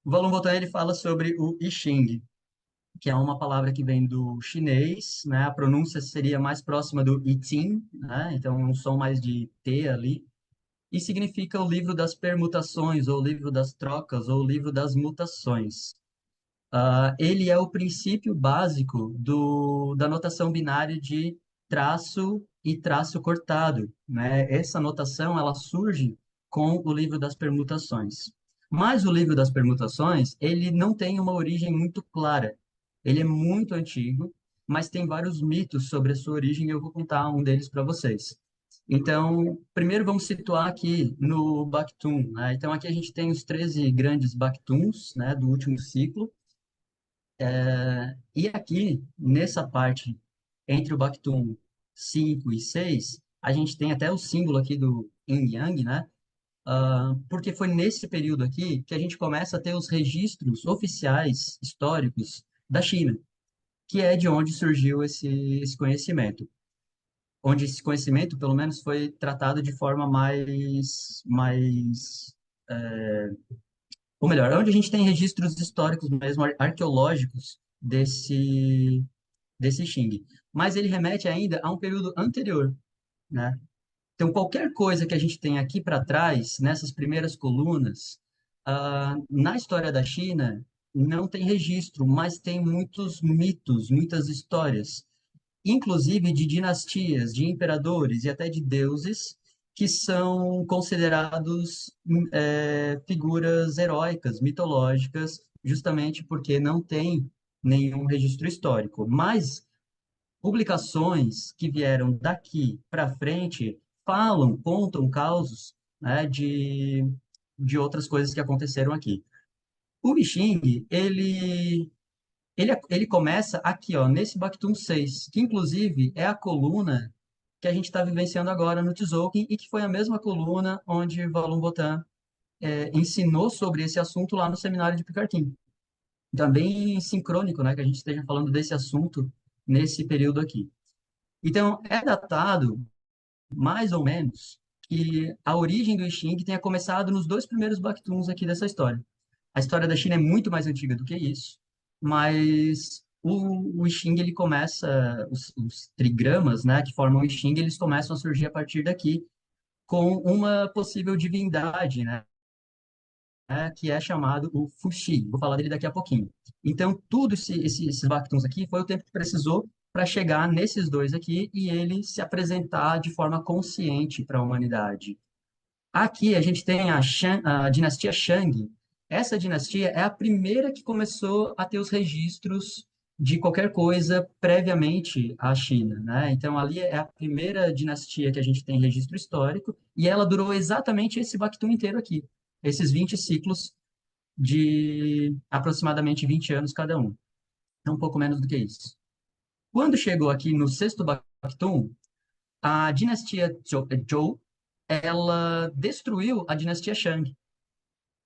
O Valun Botã ele fala sobre o I Ching, que é uma palavra que vem do chinês, né? A pronúncia seria mais próxima do I Ching, né? Então um som mais de T ali, e significa o livro das permutações, ou livro das trocas, ou livro das mutações. Ele é o princípio básico da notação binária de traço e traço cortado, né? Essa notação ela surge com o livro das permutações. Mas o livro das permutações, ele não tem uma origem muito clara. Ele é muito antigo, mas tem vários mitos sobre a sua origem e eu vou contar um deles para vocês. Então, primeiro vamos situar aqui no Bactun, né? Então, aqui a gente tem os 13 grandes Bactuns, né, do último ciclo, e aqui, nessa parte, entre o Bactum 5 e 6 a gente tem até o símbolo aqui do Yin Yang, né? Porque foi nesse período aqui que a gente começa a ter os registros oficiais, históricos, da China, que é de onde surgiu esse conhecimento. Onde esse conhecimento, pelo menos, foi tratado de forma mais ou melhor, onde a gente tem registros históricos mesmo, arqueológicos desse Xing. Mas ele remete ainda a um período anterior, né? Então, qualquer coisa que a gente tem aqui para trás, nessas primeiras colunas, na história da China, não tem registro, mas tem muitos mitos, muitas histórias, inclusive de dinastias, de imperadores e até de deuses que são considerados figuras heróicas, mitológicas, justamente porque não tem nenhum registro histórico. Mas publicações que vieram daqui para frente falam, contam causos, né, de outras coisas que aconteceram aqui. O Bixing, ele começa aqui, ó, nesse Bactun 6, que inclusive é a coluna que a gente está vivenciando agora no Tzolk'in e que foi a mesma coluna onde Valun Botã ensinou sobre esse assunto lá no seminário de Picarquim. Também sincrônico, né, que a gente esteja falando desse assunto nesse período aqui. Então, é datado, mais ou menos, que a origem do I Ching tenha começado nos dois primeiros Bactuns aqui dessa história. A história da China é muito mais antiga do que isso, mas o I Ching, ele começa, os trigramas, né, que formam o I Ching, eles começam a surgir a partir daqui, com uma possível divindade, que é chamado o Fuxi. Vou falar dele daqui a pouquinho. Então, tudo esses Bactuns aqui foi o tempo que precisou para chegar nesses dois aqui e ele se apresentar de forma consciente para a humanidade. Aqui a gente tem a dinastia Shang. Essa dinastia é a primeira que começou a ter os registros de qualquer coisa previamente à China, né? Então ali é a primeira dinastia que a gente tem registro histórico e ela durou exatamente esse Bactun inteiro aqui, esses 20 ciclos de aproximadamente 20 anos cada um, é um pouco menos do que isso. Quando chegou aqui no sexto Bactun, a dinastia Zhou, ela destruiu a dinastia Shang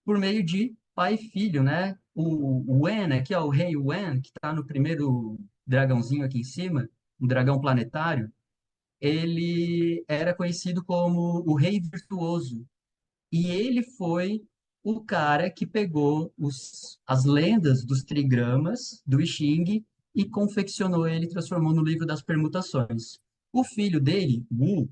por meio de pai e filho, né? O Wen, aqui, ó, o rei Wen, que está no primeiro dragãozinho aqui em cima, um dragão planetário, ele era conhecido como o rei virtuoso. E ele foi o cara que pegou as lendas dos trigramas do I Ching e confeccionou ele, transformou no livro das permutações. O filho dele, Wu,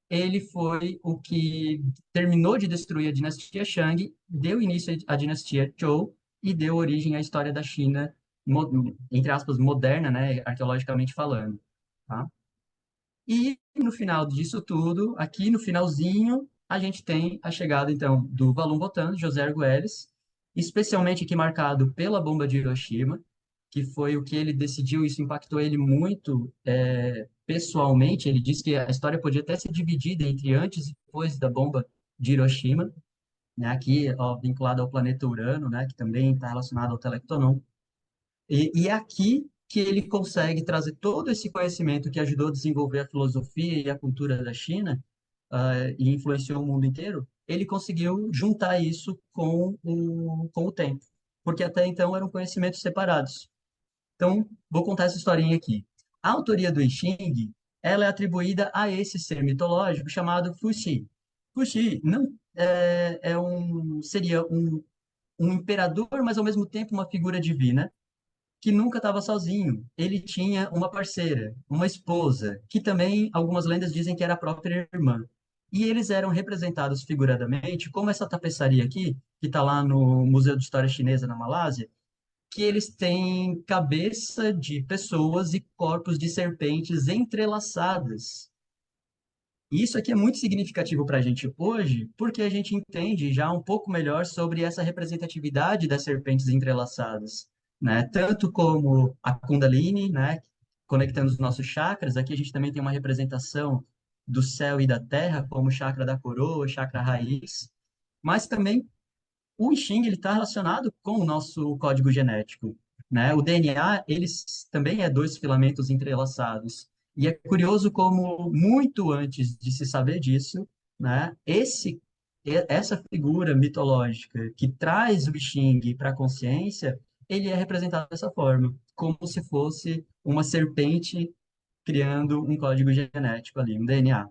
ele foi o que terminou de destruir a dinastia Shang, deu início à dinastia Zhou e deu origem à história da China, entre aspas, moderna, né, arqueologicamente falando, tá? E no final disso tudo, aqui no finalzinho, a gente tem a chegada, então, do Valum Botão, José Arguelles, especialmente aqui marcado pela bomba de Hiroshima, que foi o que ele decidiu, isso impactou ele muito pessoalmente. Ele disse que a história podia até ser dividida entre antes e depois da bomba de Hiroshima, né, aqui ó, vinculado ao planeta Urano, né, que também está relacionado ao Telectonon. E é aqui que ele consegue trazer todo esse conhecimento que ajudou a desenvolver a filosofia e a cultura da China, e influenciou o mundo inteiro, ele conseguiu juntar isso com o tempo, porque até então eram conhecimentos separados. Então, vou contar essa historinha aqui. A autoria do I Ching, ela é atribuída a esse ser mitológico chamado Fuxi. Fuxi não seria um um imperador, mas ao mesmo tempo uma figura divina, que nunca estava sozinho. Ele tinha uma parceira, uma esposa, que também algumas lendas dizem que era a própria irmã. E eles eram representados figuradamente, como essa tapeçaria aqui, que está lá no Museu de História Chinesa na Malásia, que eles têm cabeça de pessoas e corpos de serpentes entrelaçadas. E isso aqui é muito significativo para a gente hoje, porque a gente entende já um pouco melhor sobre essa representatividade das serpentes entrelaçadas, né? Tanto como a Kundalini, né? Conectando os nossos chakras, aqui a gente também tem uma representação do céu e da terra, como o chakra da coroa, o chakra raiz, mas também o I Ching ele está relacionado com o nosso código genético, né? O DNA, eles também é dois filamentos entrelaçados. E é curioso como muito antes de se saber disso, né? Essa figura mitológica que traz o I Ching para a consciência, ele é representado dessa forma, como se fosse uma serpente criando um código genético ali, um DNA.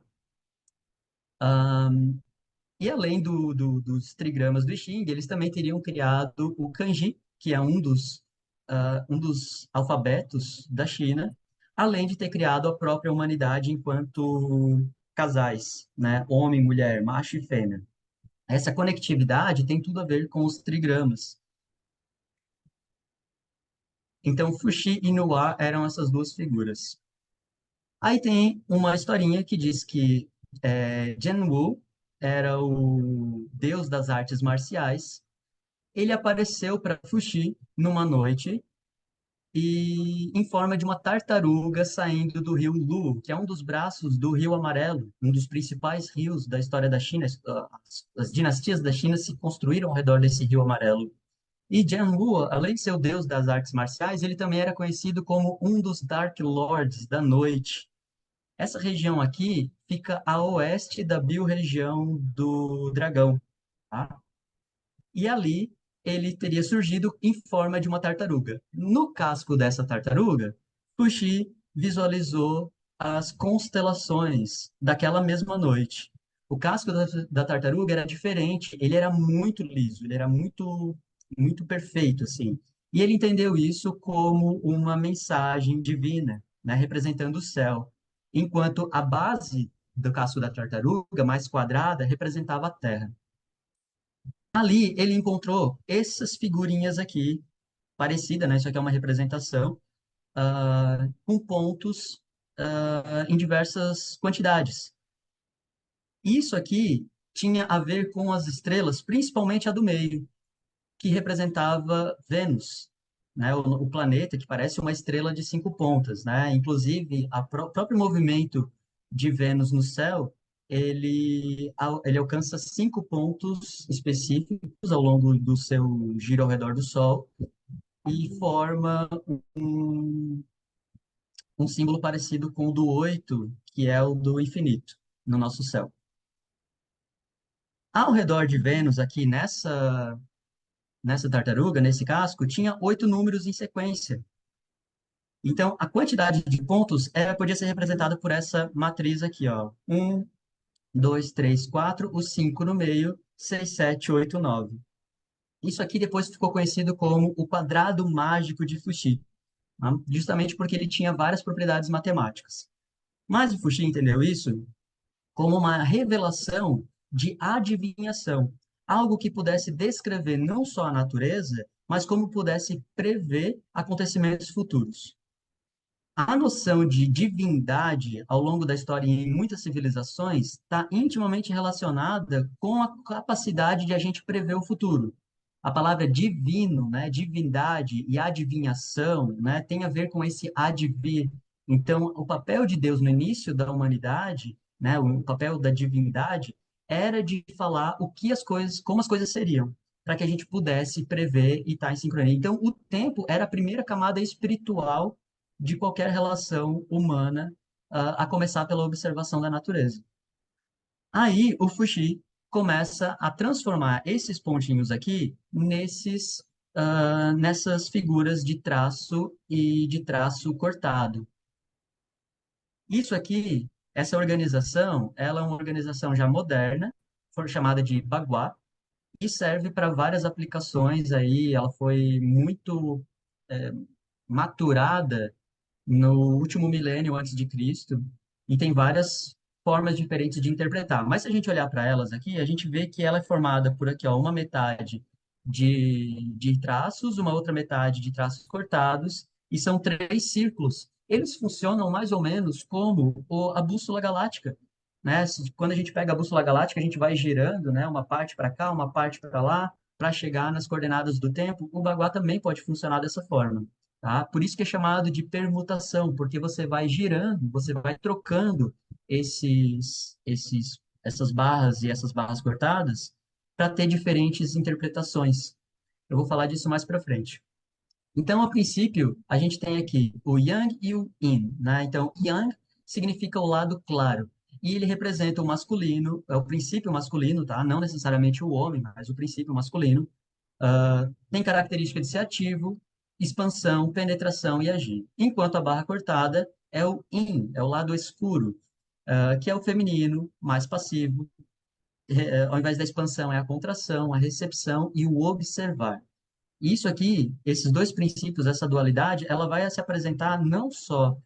E além dos trigramas do I Ching, eles também teriam criado o kanji, que é um dos alfabetos da China, além de ter criado a própria humanidade enquanto casais, né? Homem, mulher, macho e fêmea. Essa conectividade tem tudo a ver com os trigramas. Então, Fuxi e Nuwa eram essas duas figuras. Aí tem uma historinha que diz que Jianwu era o deus das artes marciais. Ele apareceu para Fuxi numa noite e em forma de uma tartaruga saindo do rio Lu, que é um dos braços do Rio Amarelo, um dos principais rios da história da China. As dinastias da China se construíram ao redor desse Rio Amarelo. E Jianwu, além de ser o deus das artes marciais, ele também era conhecido como um dos Dark Lords da noite. Essa região aqui fica a oeste da biorregião do Dragão, tá? E ali ele teria surgido em forma de uma tartaruga. No casco dessa tartaruga, Fuxi visualizou as constelações daquela mesma noite. O casco da tartaruga era diferente, ele era muito liso, ele era muito perfeito, assim. E ele entendeu isso como uma mensagem divina, né, representando o céu, enquanto a base do casco da tartaruga, mais quadrada, representava a terra. Ali ele encontrou essas figurinhas aqui, parecida, né? Isso aqui é uma representação, com pontos, em diversas quantidades. Isso aqui tinha a ver com as estrelas, principalmente a do meio, que representava Vênus, né? O planeta que parece uma estrela de cinco pontas, né? Inclusive, próprio movimento de Vênus no céu, ele alcança cinco pontos específicos ao longo do seu giro ao redor do Sol e forma um, um símbolo parecido com o do oito, que é o do infinito no nosso céu. Ao redor de Vênus, aqui nessa tartaruga, nesse casco, tinha oito números em sequência. Então, a quantidade de pontos podia ser representada por essa matriz aqui, ó. Um, dois, três, quatro, o cinco no meio, seis, sete, oito, nove. Isso aqui depois ficou conhecido como o quadrado mágico de Fuxi, tá? Justamente porque ele tinha várias propriedades matemáticas. Mas o Fuxi entendeu isso como uma revelação de adivinhação, algo que pudesse descrever não só a natureza, mas como pudesse prever acontecimentos futuros. A noção de divindade ao longo da história em muitas civilizações está intimamente relacionada com a capacidade de a gente prever o futuro. A palavra divino, né, divindade e adivinhação, né, tem a ver com esse advir. Então, o papel de Deus no início da humanidade, né, o papel da divindade era de falar o que as coisas, como as coisas seriam, para que a gente pudesse prever e estar em sincronia. Então, o tempo era a primeira camada espiritual de qualquer relação humana, a começar pela observação da natureza. Aí o Fuxi começa a transformar esses pontinhos aqui nessas figuras de traço e de traço cortado. Isso aqui, essa organização, ela é uma organização já moderna, foi chamada de Bagua, e serve para várias aplicações aí. Ela foi muito é, maturada no último milênio antes de Cristo, e tem várias formas diferentes de interpretar. Mas se a gente olhar para elas aqui, a gente vê que ela é formada por aqui, ó, uma metade de traços, uma outra metade de traços cortados, e são três círculos. Eles funcionam mais ou menos como a bússola galáctica, né? Quando a gente pega a bússola galáctica, a gente vai girando, né, uma parte para cá, uma parte para lá, para chegar nas coordenadas do tempo. O Baguá também pode funcionar dessa forma. Tá? Por isso que é chamado de permutação, porque você vai girando, você vai trocando essas barras e essas barras cortadas para ter diferentes interpretações. Eu vou falar disso mais para frente. Então, a princípio, a gente tem aqui o Yang e o Yin, né? Então, Yang significa o lado claro, e ele representa o masculino, é o princípio masculino, tá? Não necessariamente o homem, mas o princípio masculino. Tem característica de ser ativo, expansão, penetração e agir. Enquanto a barra cortada é o yin, é o lado escuro, que é o feminino, mais passivo. Ao invés da expansão, é a contração, a recepção e o observar. Isso aqui, esses dois princípios, essa dualidade, ela vai se apresentar não só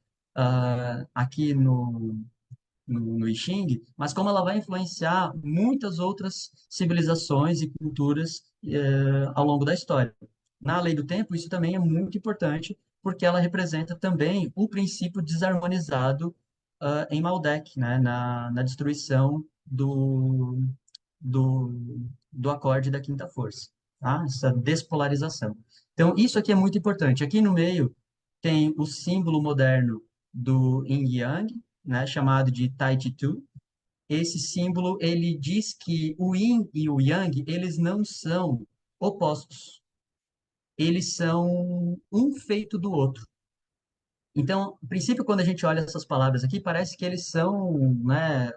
aqui no I Ching, mas como ela vai influenciar muitas outras civilizações e culturas ao longo da história. Na lei do tempo, isso também é muito importante, porque ela representa também o princípio desarmonizado em Maldek, né, na destruição do acorde da quinta força, tá? Essa despolarização. Então, isso aqui é muito importante. Aqui no meio tem o símbolo moderno do Yin Yang, né, chamado de Tai Chi Tu. Esse símbolo, ele diz que o Yin e o Yang, eles não são opostos. Eles são um feito do outro. Então, a princípio, quando a gente olha essas palavras aqui, parece que eles são, né,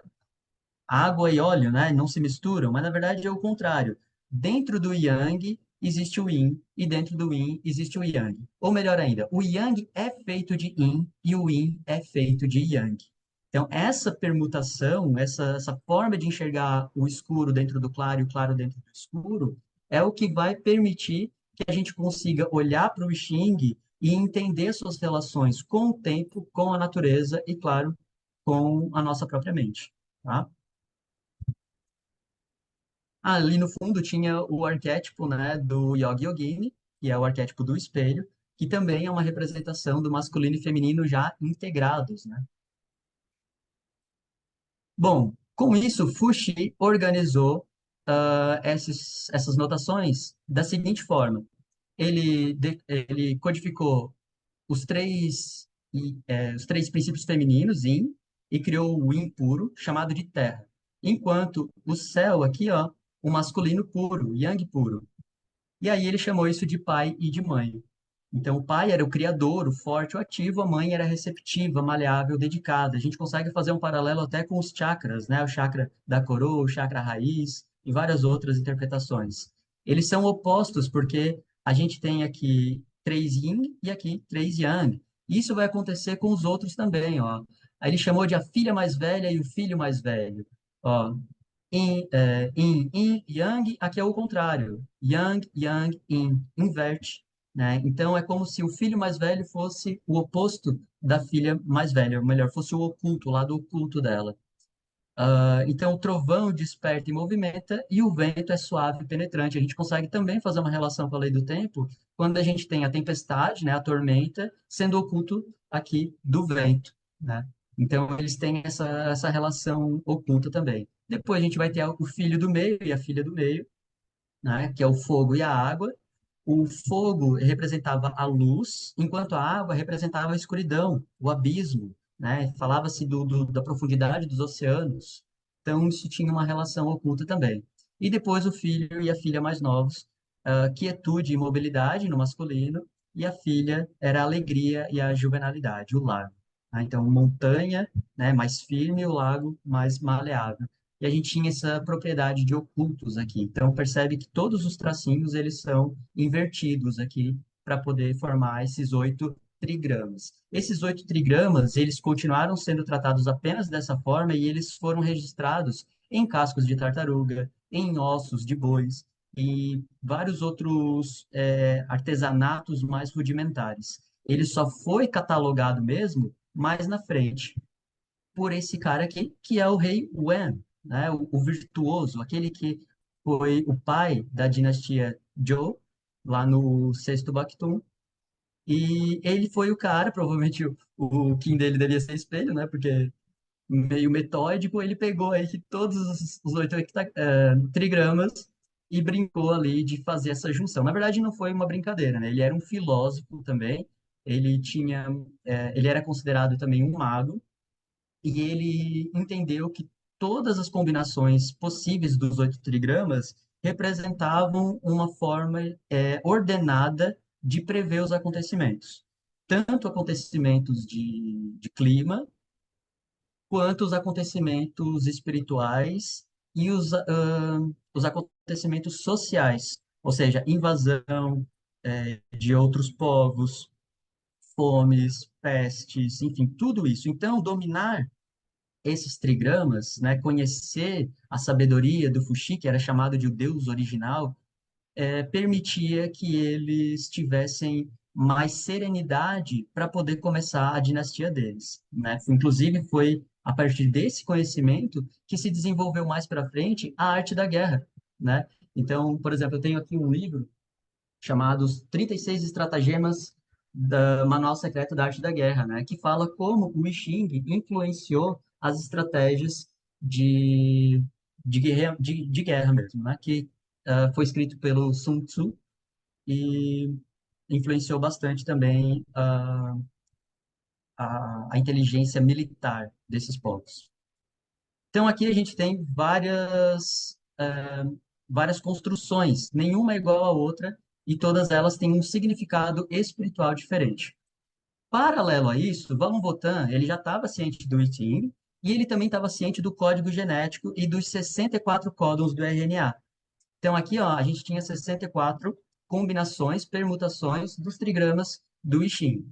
água e óleo, né? Não se misturam, mas na verdade é o contrário. Dentro do Yang existe o Yin e dentro do Yin existe o Yang. Ou melhor ainda, o Yang é feito de Yin e o Yin é feito de Yang. Então, essa permutação, essa forma de enxergar o escuro dentro do claro e o claro dentro do escuro, é o que vai permitir que a gente consiga olhar para o Xing e entender suas relações com o tempo, com a natureza e, claro, com a nossa própria mente. Tá? Ali no fundo tinha o arquétipo, né, do Yogi Yogini, que é o arquétipo do espelho, que também é uma representação do masculino e feminino já integrados, né? Bom, com isso, Fuxi organizou essas notações da seguinte forma. Ele codificou os três princípios femininos, Yin, e criou o Yin puro, chamado de terra. Enquanto o céu aqui, ó, o masculino puro, Yang puro. E aí ele chamou isso de pai e de mãe. Então, o pai era o criador, o forte, o ativo, a mãe era receptiva, maleável, dedicada. A gente consegue fazer um paralelo até com os chakras, né? O chakra da coroa, o chakra raiz e várias outras interpretações. Eles são opostos porque a gente tem aqui três yin e aqui três yang. Isso vai acontecer com os outros também, ó. Aí ele chamou de a filha mais velha e o filho mais velho. Ó, yin, yang, aqui é o contrário. Yang, yang, yin, inverte, né? Então, é como se o filho mais velho fosse o oposto da filha mais velha, ou melhor, fosse o oculto, o lado oculto dela. Então, o trovão desperta e movimenta, e o vento é suave e penetrante. A gente consegue também fazer uma relação com a lei do tempo quando a gente tem a tempestade, né, a tormenta, sendo oculto aqui do vento, né? Então, eles têm essa relação oculta também. Depois, a gente vai ter o filho do meio e a filha do meio, né, que é o fogo e a água. O fogo representava a luz, enquanto a água representava a escuridão, o abismo, né? Falava-se da profundidade dos oceanos. Então, isso tinha uma relação oculta também. E depois o filho e a filha mais novos, quietude e mobilidade no masculino, e a filha era a alegria e a juvenalidade, o lago. Então, montanha, né, mais firme, o lago mais maleável. E a gente tinha essa propriedade de ocultos aqui. Então, percebe que todos os tracinhos, eles são invertidos aqui para poder formar esses 8 trigramas. Esses 8 trigramas, eles continuaram sendo tratados apenas dessa forma e eles foram registrados em cascos de tartaruga, em ossos de bois, e vários outros artesanatos mais rudimentares. Ele só foi catalogado mesmo mais na frente por esse cara aqui, que é o rei Wen, né? O virtuoso, aquele que foi o pai da dinastia Zhou, lá no sexto Bactun. E ele foi o cara, provavelmente o Kim dele devia ser espelho, né? Porque meio metódico, ele pegou aí que todos os 8 trigramas e brincou ali de fazer essa junção. Na verdade, não foi uma brincadeira, né? Ele era um filósofo também, ele tinha, ele era considerado também um mago, e ele entendeu que todas as combinações possíveis dos 8 trigramas representavam uma forma ordenada de prever os acontecimentos. Tanto acontecimentos de clima, quanto os acontecimentos espirituais e os acontecimentos sociais, ou seja, invasão, de outros povos, fomes, pestes, enfim, tudo isso. Então, dominar esses trigramas, né, conhecer a sabedoria do Fuxi, que era chamado de o Deus original, permitia que eles tivessem mais serenidade para poder começar a dinastia deles, né? Inclusive, foi a partir desse conhecimento que se desenvolveu mais para frente a arte da guerra, né? Então, por exemplo, eu tenho aqui um livro chamado Os 36 Estratagemas da Manual Secreto da Arte da Guerra, né? Que fala como o I Ching influenciou as estratégias de, de guerra mesmo, né? Que foi escrito pelo Sun Tzu e influenciou bastante também a inteligência militar desses povos. Então, aqui a gente tem várias construções, nenhuma é igual à outra, e todas elas têm um significado espiritual diferente. Paralelo a isso, Valon Votan, ele já estava ciente do I Ching, e ele também estava ciente do código genético e dos 64 códons do RNA. Então, aqui, ó, a gente tinha 64 combinações, permutações dos trigramas do I Ching.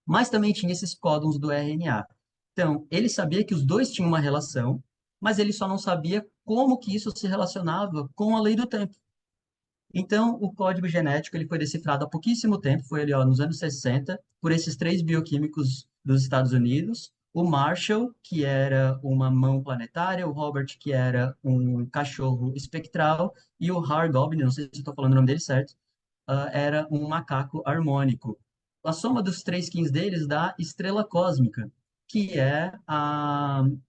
Mas também tinha esses códons do RNA. Então, ele sabia que os dois tinham uma relação, mas ele só não sabia como que isso se relacionava com a lei do tempo. Então, o código genético ele foi decifrado há pouquíssimo tempo, foi ali ó, nos anos 60, por esses três bioquímicos dos Estados Unidos, o Marshall, que era uma mão planetária, o Robert, que era um cachorro espectral, e o Hargobian, não sei se estou falando o nome dele certo, era um macaco harmônico. A soma dos três Kins deles dá estrela cósmica, que é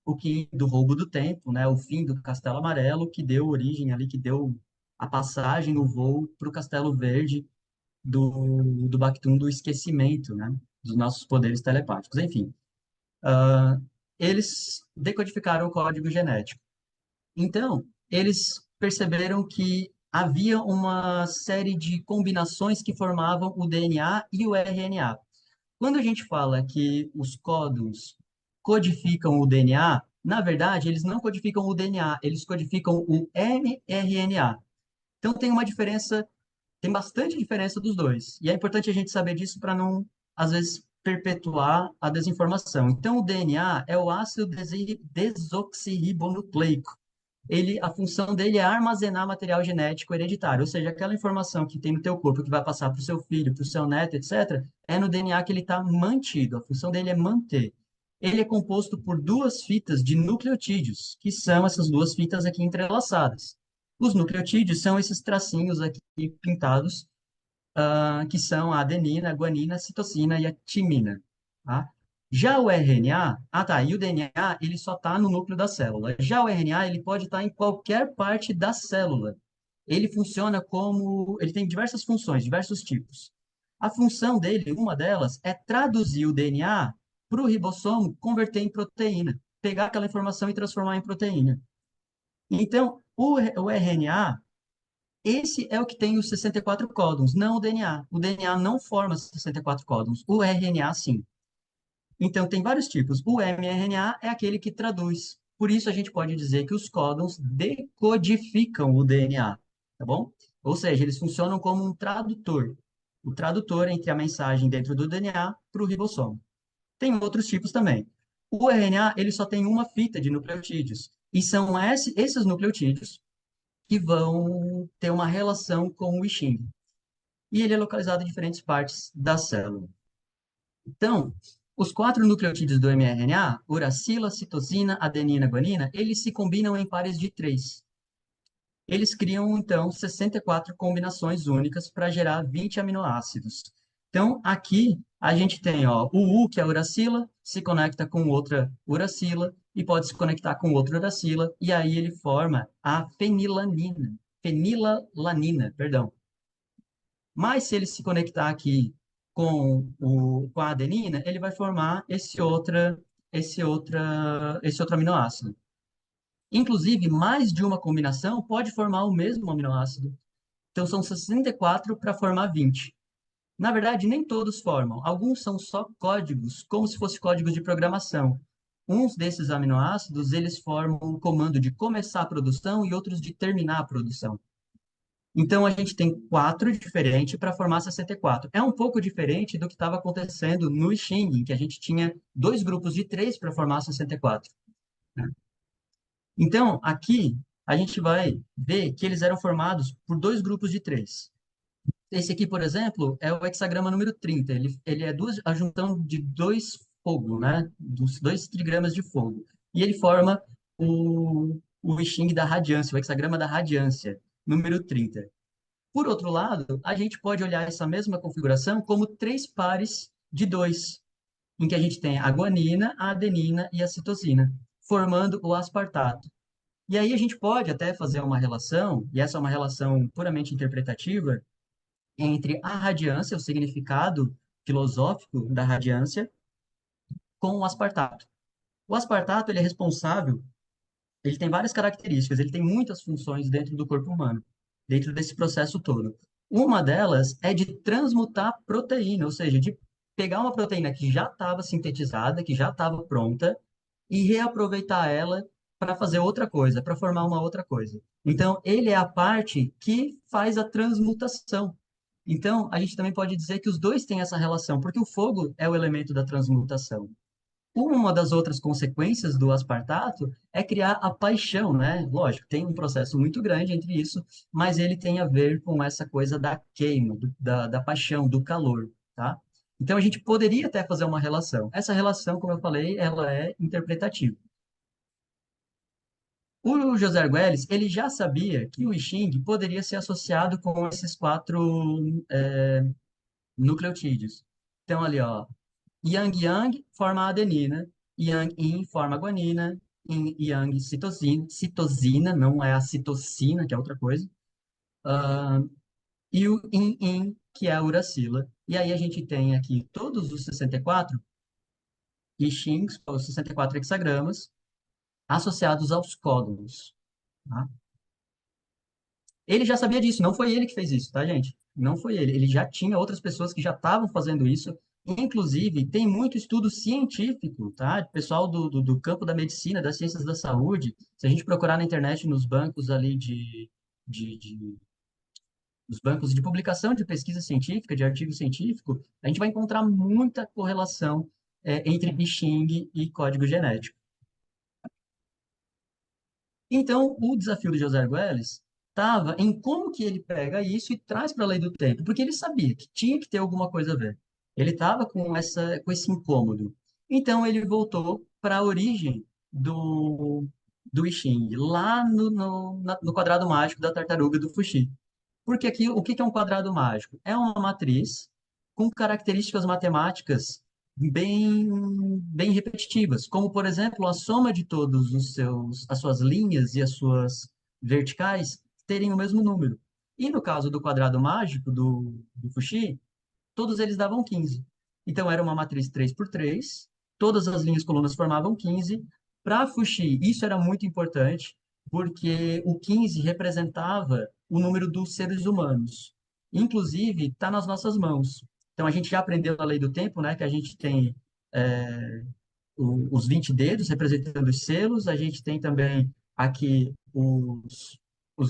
o Kim do roubo do tempo, né? O fim do Castelo Amarelo, que deu origem ali, que deu a passagem, o voo para o Castelo Verde do Bactum do esquecimento, né? Dos nossos poderes telepáticos. Enfim, eles decodificaram o código genético. Então, eles perceberam que havia uma série de combinações que formavam o DNA e o RNA. Quando a gente fala que os códons codificam o DNA, na verdade, eles não codificam o DNA, eles codificam o mRNA. Então, tem uma diferença, tem bastante diferença dos dois. E é importante a gente saber disso para não, às vezes, perpetuar a desinformação. Então, o DNA é o ácido desoxirribonucleico. A função dele é armazenar material genético hereditário, ou seja, aquela informação que tem no teu corpo que vai passar para o seu filho, para o seu neto, etc., é no DNA que ele está mantido. A função dele é manter. Ele é composto por duas fitas de nucleotídeos, que são essas duas fitas aqui entrelaçadas. Os nucleotídeos são esses tracinhos aqui pintados, que são a adenina, a guanina, a citosina e a timina, tá? Já o RNA, e o DNA, ele só está no núcleo da célula. Já o RNA, ele pode estar em qualquer parte da célula. Ele funciona como, ele tem diversas funções, diversos tipos. A função dele, uma delas, é traduzir o DNA para o ribossomo converter em proteína, pegar aquela informação e transformar em proteína. Então, o RNA, esse é o que tem os 64 códons, não o DNA. O DNA não forma 64 códons, o RNA sim. Então, tem vários tipos. O mRNA é aquele que traduz. Por isso, a gente pode dizer que os códons decodificam o DNA, tá bom? Ou seja, eles funcionam como um tradutor. O tradutor entre a mensagem dentro do DNA para o ribossomo. Tem outros tipos também. O RNA, ele só tem uma fita de nucleotídeos. E são esses nucleotídeos que vão ter uma relação com o I Ching. E ele é localizado em diferentes partes da célula. Então, os quatro nucleotídeos do mRNA, uracila, citosina, adenina, guanina, eles se combinam em pares de 3. Eles criam, então, 64 combinações únicas para gerar 20 aminoácidos. Então, aqui a gente tem ó, o U, que é a uracila, se conecta com outra uracila e pode se conectar com outra uracila, e aí ele forma a fenilalanina, perdão. Mas se ele se conectar aqui com a adenina, ele vai formar esse outro aminoácido. Inclusive, mais de uma combinação pode formar o mesmo aminoácido. Então, são 64 para formar 20. Na verdade, nem todos formam. Alguns são só códigos, como se fossem códigos de programação. Uns desses aminoácidos, eles formam um comando de começar a produção e outros de terminar a produção. Então, a gente tem quatro diferentes para formar 64. É um pouco diferente do que estava acontecendo no Xing, em que a gente tinha dois grupos de três para formar 64. Né? Então, aqui, a gente vai ver que eles eram formados por dois grupos de três. Esse aqui, por exemplo, é o hexagrama número 30. Ele é a junção de dois fogo, né? Dos dois trigramas de fogo. E ele forma o I Ching da radiância, o hexagrama da radiância, número 30. Por outro lado, a gente pode olhar essa mesma configuração como três pares de dois, em que a gente tem a guanina, a adenina e a citosina, formando o aspartato. E aí a gente pode até fazer uma relação, e essa é uma relação puramente interpretativa, entre a radiância, o significado filosófico da radiância, com o aspartato. O aspartato ele é responsável, ele tem várias características, ele tem muitas funções dentro do corpo humano, dentro desse processo todo. Uma delas é de transmutar proteína, ou seja, de pegar uma proteína que já estava sintetizada, que já estava pronta, e reaproveitar ela para fazer outra coisa, para formar uma outra coisa. Então, ele é a parte que faz a transmutação. Então, a gente também pode dizer que os dois têm essa relação, porque o fogo é o elemento da transmutação. Uma das outras consequências do aspartato é criar a paixão, né? Lógico, tem um processo muito grande entre isso, mas ele tem a ver com essa coisa da queima, da paixão, do calor, tá? Então, a gente poderia até fazer uma relação. Essa relação, como eu falei, ela é interpretativa. O José Arguelles, ele já sabia que o I Ching poderia ser associado com esses quatro nucleotídeos. Então, ali, ó, Yang Yang forma a adenina, Yang Yin forma a guanina, Yin Yang citosina, não é a citocina, que é outra coisa, e o Yin Yin, que é a uracila. E aí a gente tem aqui todos os 64 I Chings, os 64 hexagramas, associados aos códons. Tá? Ele já sabia disso, não foi ele que fez isso, tá, gente? Não foi ele. Ele já tinha outras pessoas que já estavam fazendo isso. Inclusive, tem muito estudo científico, tá? Pessoal do campo da medicina, das ciências da saúde. Se a gente procurar na internet, nos bancos ali de, de os bancos de publicação de pesquisa científica, de artigo científico, a gente vai encontrar muita correlação entre I Ching e código genético. Então, o desafio do José Arguelles estava em como que ele pega isso e traz para a lei do tempo, porque ele sabia que tinha que ter alguma coisa a ver. Ele estava com esse incômodo. Então, ele voltou para a origem do I Ching, lá no quadrado mágico da tartaruga do Fuxi. Porque aqui, o que que é um quadrado mágico? É uma matriz com características matemáticas bem repetitivas, como, por exemplo, a soma de todos as suas linhas e as suas verticais terem o mesmo número. E no caso do quadrado mágico do Fuxi, todos eles davam 15. Então, era uma matriz 3 por 3, todas as linhas e colunas formavam 15. Para Fuxi, isso era muito importante, porque o 15 representava o número dos seres humanos. Inclusive, está nas nossas mãos. Então, a gente já aprendeu a lei do tempo, né, que a gente tem é, os 20 dedos representando os selos, a gente tem também aqui os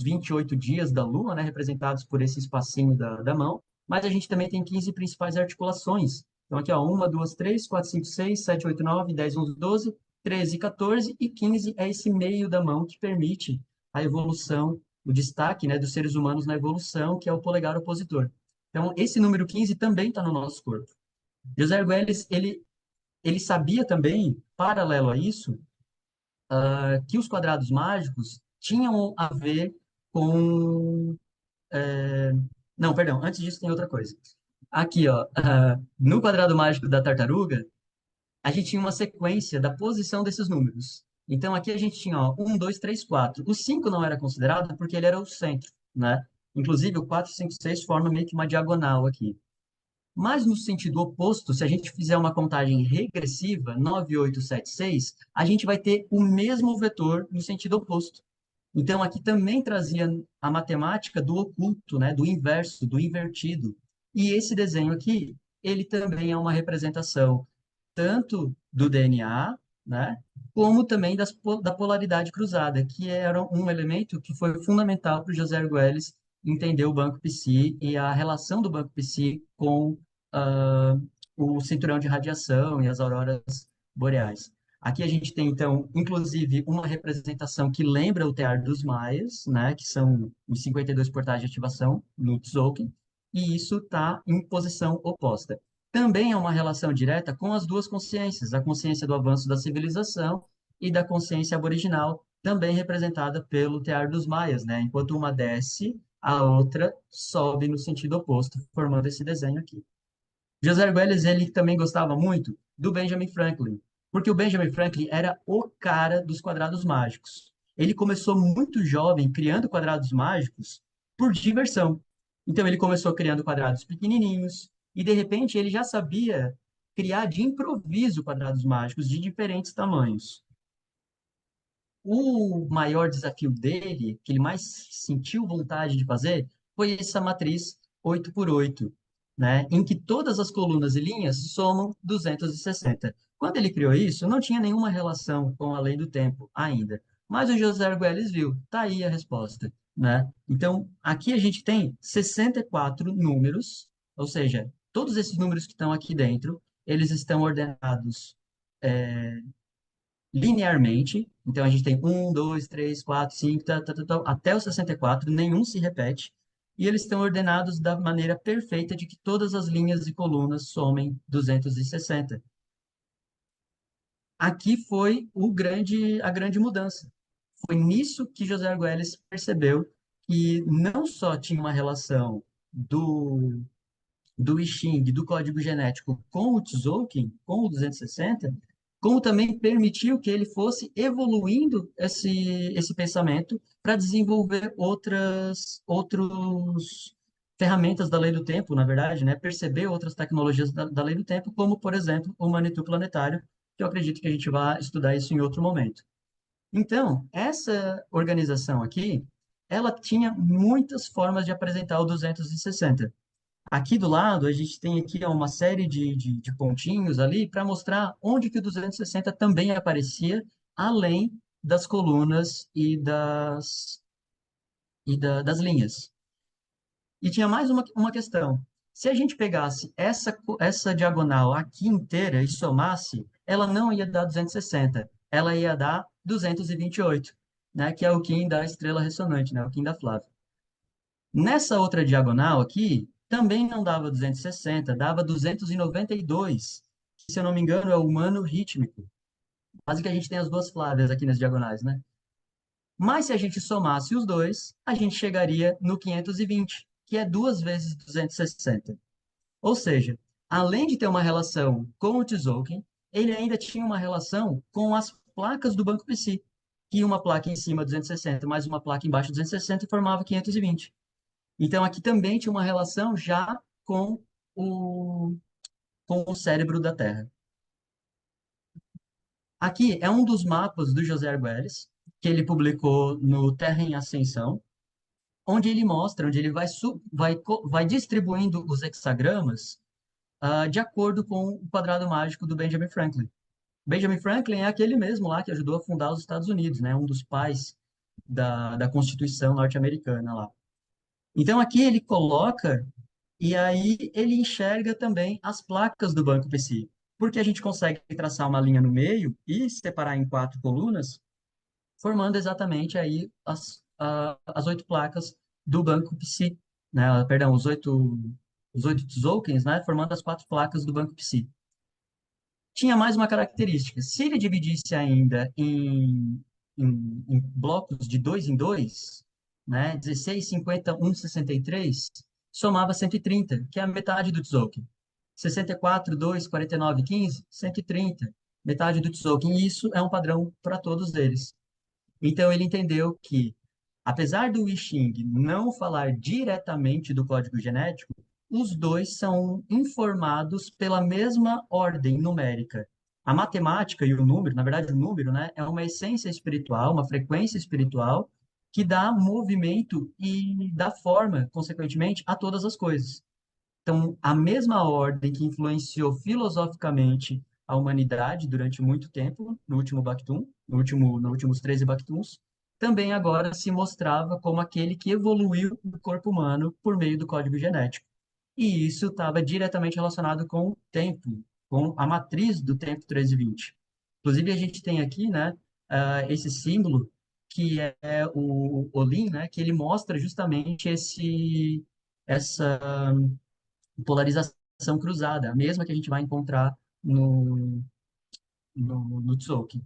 28 dias da lua, né, representados por esse espacinho da mão, mas a gente também tem 15 principais articulações. Então, aqui, ó, 1, 2, 3, 4, 5, 6, 7, 8, 9, 10, 11, 12, 13, 14 e 15 é esse meio da mão que permite a evolução o destaque, né, dos seres humanos na evolução, que é o polegar opositor. Então, esse número 15 também está no nosso corpo. José Arguelles, ele sabia também, paralelo a isso, que os quadrados mágicos tinham a ver com... Não, perdão, antes disso tem outra coisa. Aqui, ó, no quadrado mágico da tartaruga, a gente tinha uma sequência da posição desses números. Então, aqui a gente tinha, ó, 1, 2, 3, 4. O 5 não era considerado porque ele era o centro, né? Inclusive, o 4, 5, 6 forma meio que uma diagonal aqui. Mas no sentido oposto, se a gente fizer uma contagem regressiva, 9, 8, 7, 6, a gente vai ter o mesmo vetor no sentido oposto. Então, aqui também trazia a matemática do oculto, né, do inverso, do invertido. E esse desenho aqui, ele também é uma representação tanto do DNA, né, como também da polaridade cruzada, que era um elemento que foi fundamental para o José Argüelles entender o Banco Psi e a relação do Banco Psi com ah, o cinturão de radiação e as auroras boreais. Aqui a gente tem, então, inclusive, uma representação que lembra o tear dos maias, né, que são os 52 portais de ativação no Tzolk'in, e isso está em posição oposta. Também é uma relação direta com as duas consciências, a consciência do avanço da civilização e da consciência aboriginal, também representada pelo tear dos maias, né? Enquanto uma desce, a outra sobe no sentido oposto, formando esse desenho aqui. José Arguelles, ele também gostava muito do Benjamin Franklin, porque o Benjamin Franklin era o cara dos quadrados mágicos. Ele começou muito jovem criando quadrados mágicos por diversão. Então ele começou criando quadrados pequenininhos e de repente ele já sabia criar de improviso quadrados mágicos de diferentes tamanhos. O maior desafio dele, que ele mais sentiu vontade de fazer, foi essa matriz 8 por 8, né, em que todas as colunas e linhas somam 260. Quando ele criou isso, não tinha nenhuma relação com a lei do tempo ainda. Mas o José Argüelles viu, tá aí a resposta, né? Então, aqui a gente tem 64 números, ou seja, todos esses números que estão aqui dentro, eles estão ordenados linearmente. Então a gente tem um, dois, três, quatro, cinco, até o 64, nenhum se repete. E eles estão ordenados da maneira perfeita de que todas as linhas e colunas somem 260. Aqui foi a grande mudança. Foi nisso que José Argüelles percebeu que não só tinha uma relação do I Ching, do código genético com o Tzolk'in, com o 260, como também permitiu que ele fosse evoluindo esse pensamento para desenvolver outros ferramentas da lei do tempo, na verdade, né? Perceber outras tecnologias da lei do tempo, como, por exemplo, o Manitou planetário, que eu acredito que a gente vai estudar isso em outro momento. Então, essa organização aqui, ela tinha muitas formas de apresentar o 260. Aqui do lado, a gente tem aqui ó, uma série de pontinhos ali para mostrar onde que o 260 também aparecia, além das colunas das linhas. E tinha mais uma questão. Se a gente pegasse essa diagonal aqui inteira e somasse, ela não ia dar 260, ela ia dar 228, né, que é o Kim da estrela ressonante, né, o Kim da Flávia. Nessa outra diagonal aqui, também não dava 260, dava 292, que, se eu não me engano, é o humano rítmico. Quase que a gente tem as duas Flávias aqui nas diagonais, né? Mas se a gente somasse os dois, a gente chegaria no 520, que é duas vezes 260. Ou seja, além de ter uma relação com o Tzolk'in, ele ainda tinha uma relação com as placas do Banco PC, que uma placa em cima 260 mais uma placa embaixo 260 formava 520. Então, aqui também tinha uma relação já o, com o cérebro da Terra. Aqui é um dos mapas do José Arguelles, que ele publicou no Terra em Ascensão, onde ele mostra, onde ele vai distribuindo os hexagramas de acordo com o quadrado mágico do Benjamin Franklin. Benjamin Franklin é aquele mesmo lá que ajudou a fundar os Estados Unidos, né? Um dos pais da Constituição norte-americana lá. Então, aqui ele coloca. E aí ele enxerga também as placas do banco PCI, porque a gente consegue traçar uma linha no meio e separar em quatro colunas, formando exatamente aí as 8 placas do Banco Psi, né? Perdão, os oito tokens, né? Formando as 4 placas do Banco Psi. Tinha mais uma característica. Se ele dividisse ainda em blocos de 2 em 2, né? 16, 50, 1, 63, somava 130, que é a metade do token. 64, 2, 49, 15, 130, metade do token. E isso é um padrão para todos eles. Então, ele entendeu que, apesar do Wishing não falar diretamente do código genético, os dois são informados pela mesma ordem numérica. A matemática e o número, na verdade, o número, né, é uma essência espiritual, uma frequência espiritual que dá movimento e dá forma, consequentemente, a todas as coisas. Então, a mesma ordem que influenciou filosoficamente a humanidade durante muito tempo, no último Bactum, nos últimos 13 Bactums, também agora se mostrava como aquele que evoluiu o corpo humano por meio do código genético. E isso estava diretamente relacionado com o tempo, com a matriz do tempo 1320. Inclusive, a gente tem aqui, né, esse símbolo que é o Olim, né, que ele mostra justamente essa polarização cruzada, a mesma que a gente vai encontrar no Tzolk'in.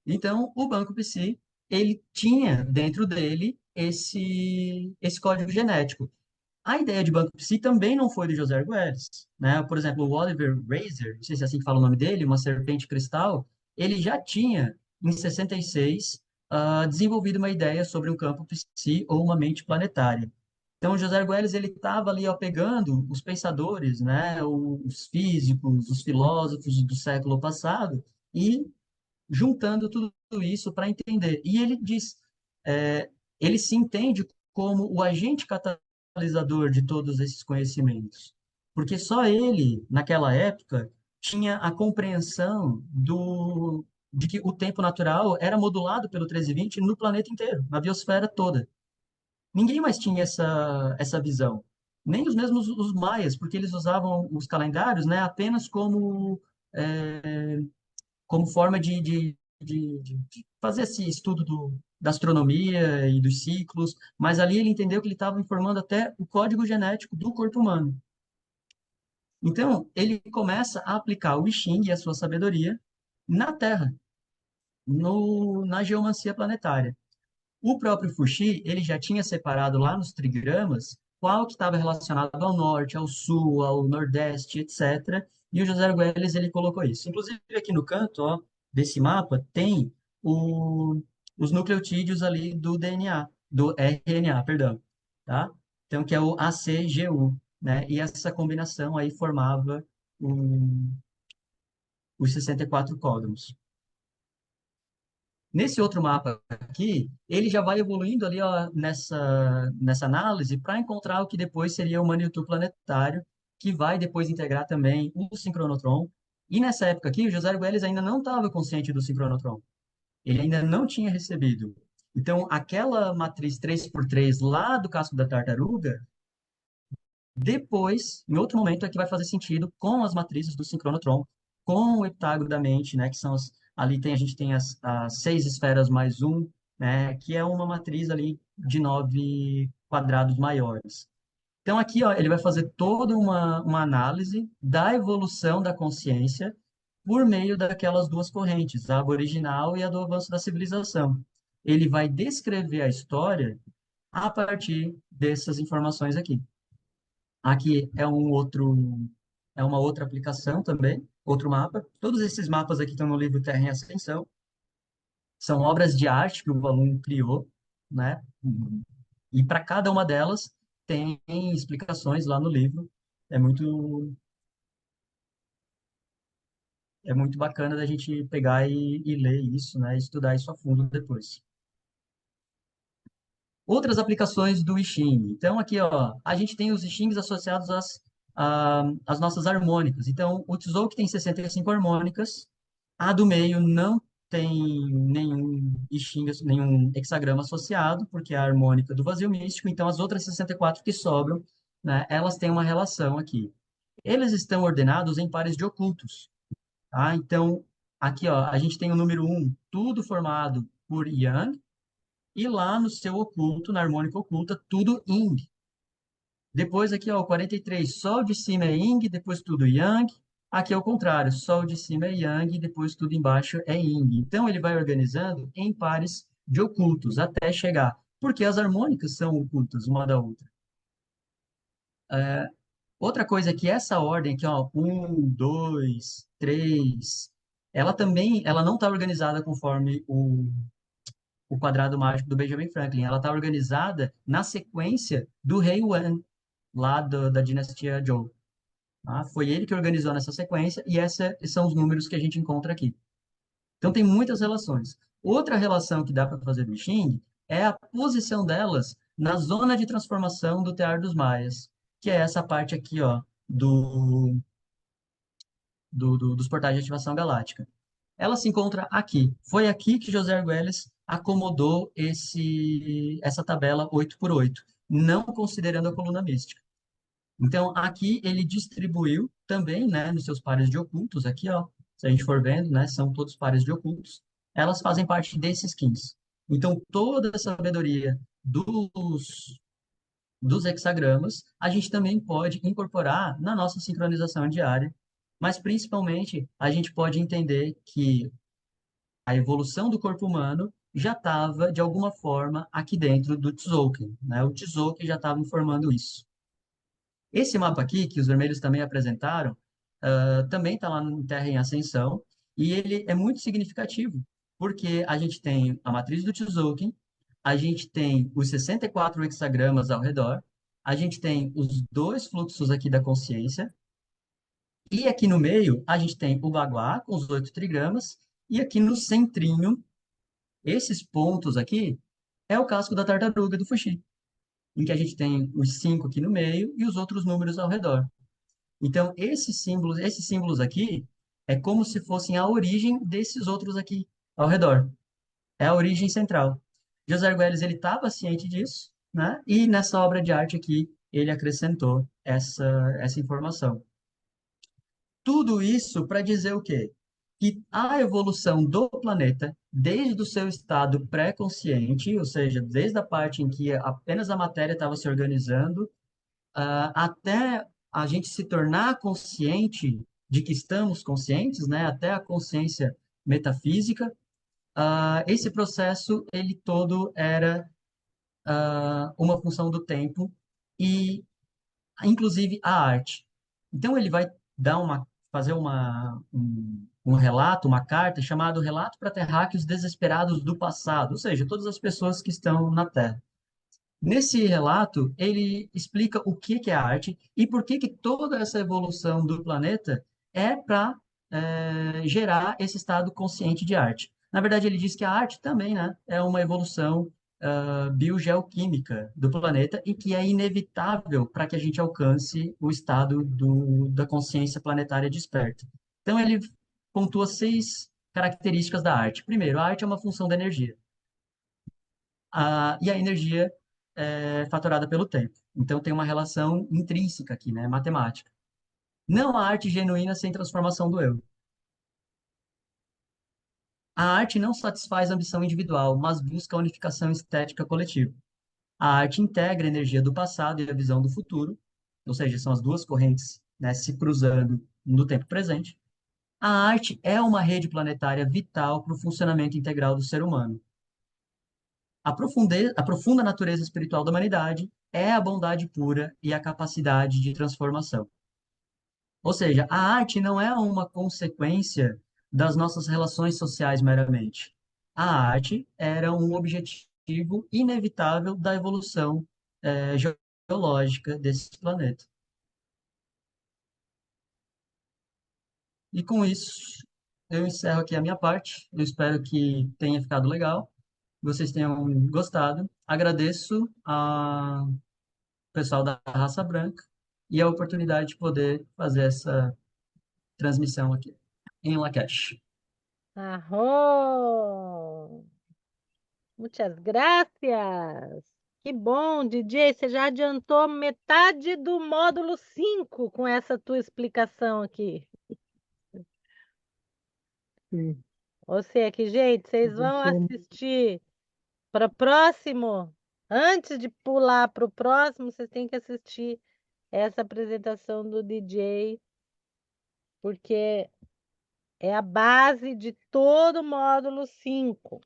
Então, o Banco PC, ele tinha dentro dele esse código genético. A ideia de Banco PC também não foi do José Arguelles, né? Por exemplo, o Oliver Razer, não sei se é assim que fala o nome dele, uma serpente cristal, ele já tinha, em 66, desenvolvido uma ideia sobre um campo psi ou uma mente planetária. Então, o José Arguelles, ele estava ali, ó, pegando os pensadores, né, os físicos, os filósofos do século passado e juntando tudo isso para entender. E ele diz, ele se entende como o agente catalisador de todos esses conhecimentos, porque só ele, naquela época, tinha a compreensão de que o tempo natural era modulado pelo 1320 no planeta inteiro, na biosfera toda. Ninguém mais tinha essa visão. Nem os mesmos os maias, porque eles usavam os calendários, né, apenas como forma de fazer esse estudo da astronomia e dos ciclos, mas ali ele entendeu que ele estava informando até o código genético do corpo humano. Então, ele começa a aplicar o I Ching e a sua sabedoria na Terra, na geomancia planetária. O próprio Fuxi, ele já tinha separado lá nos trigramas qual que estava relacionado ao norte, ao sul, ao nordeste, etc. E o José Arguelles, ele colocou isso. Inclusive, aqui no canto, ó, desse mapa, tem os nucleotídeos ali do DNA, do RNA, perdão, tá? Então, que é o ACGU, né? E essa combinação aí formava o- os 64 códons. Nesse outro mapa aqui, ele já vai evoluindo ali ó, nessa análise para encontrar o que depois seria o Manitou planetário, que vai depois integrar também o sincronotron. E nessa época aqui, o José Arguelles ainda não estava consciente do sincronotron. Ele ainda não tinha recebido. Então, aquela matriz 3x3 lá do casco da tartaruga, depois, em outro momento, é que vai fazer sentido com as matrizes do sincronotron, com o heptágono da mente, né, que são ali a gente tem as 6 esferas mais um, né, que é uma matriz ali de 9 quadrados maiores. Então, aqui, ó, ele vai fazer toda uma análise da evolução da consciência por meio daquelas duas correntes, a aboriginal e a do avanço da civilização. Ele vai descrever a história a partir dessas informações aqui. Aqui é uma outra aplicação também, outro mapa. Todos esses mapas aqui estão no livro Terra em Ascensão. São obras de arte que o aluno criou, né? E para cada uma delas tem explicações lá no livro. É muito, é muito bacana da gente pegar e ler isso, né? Estudar isso a fundo depois. Outras aplicações do I Ching. Então, aqui, ó, a gente tem os I Chings associados às nossas harmônicas. Então, o Tzolk'in tem 65 harmônicas, a do meio não tem nenhum I Ching, nenhum hexagrama associado, porque é a harmônica do vazio místico. Então, as outras 64 que sobram, né, elas têm uma relação aqui. Eles estão ordenados em pares de ocultos, tá? Então, aqui, ó, a gente tem o número 1, tudo formado por Yang, E lá no seu oculto, na harmônica oculta, tudo yin. Depois aqui, ó, o 43, Sol de cima é Yin, depois tudo Yang. Aqui é o contrário, Sol de cima é Yang, depois tudo embaixo é Yin. Então ele vai organizando em pares de ocultos até chegar, porque as harmônicas são ocultas uma da outra. Outra coisa é que essa ordem aqui, ó, um, dois, três, ela também, ela não está organizada conforme o quadrado mágico do Benjamin Franklin. Ela está organizada na sequência do Rei Wen, lá da dinastia Zhou. Tá? Foi ele que organizou nessa sequência e esses são os números que a gente encontra aqui. Então tem muitas relações. Outra relação que dá para fazer do I Ching é a posição delas na zona de transformação do Tear dos Maias, que é essa parte aqui, ó, dos portais de ativação galáctica. Ela se encontra aqui. Foi aqui que José Argüelles acomodou essa tabela 8 por 8, não considerando a coluna mística. Então, aqui ele distribuiu também, né, nos seus pares de ocultos, aqui, ó, se a gente for vendo, né, são todos pares de ocultos, elas fazem parte desses skins. Então, toda a sabedoria dos hexagramas, a gente também pode incorporar na nossa sincronização diária, mas principalmente a gente pode entender que a evolução do corpo humano já estava, de alguma forma, aqui dentro do Tzolk'in, né? O Tzolk'in já estava informando isso. Esse mapa aqui, que os vermelhos também apresentaram, também está lá no Terra em Ascensão, e ele é muito significativo, porque a gente tem a matriz do Tzolk'in, a gente tem os 64 hexagramas ao redor, a gente tem os dois fluxos aqui da consciência, e aqui no meio a gente tem o Baguá com os 8 trigramas, e aqui no centrinho, esses pontos aqui, é o casco da tartaruga do Fuxi, em que a gente tem os 5 aqui no meio e os outros números ao redor. Então, esses símbolos aqui, é como se fossem a origem desses outros aqui ao redor. É a origem central. José Arguelles, ele estava ciente disso, né? E nessa obra de arte aqui, ele acrescentou essa informação. Tudo isso para dizer o quê? Que a evolução do planeta, desde o seu estado pré-consciente, ou seja, desde a parte em que apenas a matéria estava se organizando, até a gente se tornar consciente de que estamos conscientes, né? Até a consciência metafísica, esse processo ele todo era uma função do tempo e, inclusive, a arte. Então ele vai fazer um relato, uma carta chamado Relato para Terráqueos Desesperados do Passado, ou seja, todas as pessoas que estão na Terra. Nesse relato, ele explica o que que é a arte e por que que toda essa evolução do planeta é para gerar esse estado consciente de arte. Na verdade, ele diz que a arte também, né, é uma evolução biogeoquímica do planeta e que é inevitável para que a gente alcance o estado da consciência planetária desperta. Então, ele pontua 6 características da arte. Primeiro, a arte é uma função da energia. E a energia é fatorada pelo tempo. Então tem uma relação intrínseca aqui, né, matemática. Não há arte genuína sem transformação do eu. A arte não satisfaz a ambição individual, mas busca a unificação estética coletiva. A arte integra a energia do passado e a visão do futuro, ou seja, são as duas correntes, né, se cruzando no tempo presente. A arte é uma rede planetária vital para o funcionamento integral do ser humano. A profunda natureza espiritual da humanidade é a bondade pura e a capacidade de transformação. Ou seja, a arte não é uma consequência das nossas relações sociais meramente. A arte era um objetivo inevitável da evolução geológica desse planeta. E com isso, eu encerro aqui a minha parte. Eu espero que tenha ficado legal, vocês tenham gostado. Agradeço ao pessoal da Raça Branca e a oportunidade de poder fazer essa transmissão aqui em Lacash. Arro! Muitas gracias! Que bom, DJ, você já adiantou metade do módulo 5 com essa tua explicação aqui. Sim, Ou seja, que, gente, vocês vão avançou. assistir para próximo, antes de pular para o próximo, vocês têm que assistir essa apresentação do DJ, porque é a base de todo o módulo 5,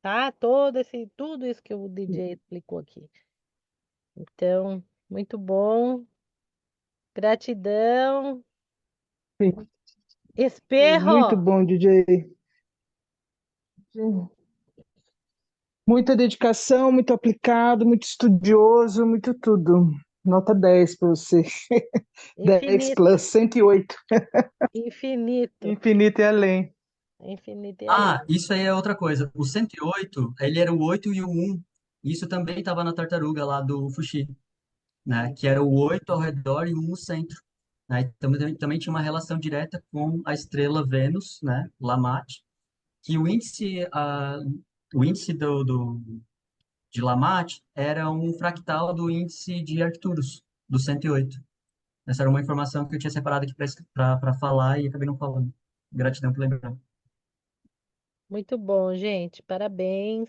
tá? Tudo isso que o DJ explicou aqui. Então, muito bom. Gratidão. Sim, muito Esperro. bom, DJ. Muita dedicação, muito aplicado, muito estudioso, muito tudo. Nota 10 para você. 10 Infinito. plus 108. Infinito. Infinito e além. Infinito e além. Ah, isso aí é outra coisa. O 108, ele era o 8 e o 1. Isso também estava na tartaruga lá do Fuxi, né? Que era o 8 ao redor e o 1 no centro. Né? Também tinha uma relação direta com a estrela Vênus, né? Lamate, que o índice de Lamate era um fractal do índice de Arcturus, do 108. Essa era uma informação que eu tinha separado aqui para falar e acabei não falando. Gratidão por lembrar. Muito bom, gente. Parabéns.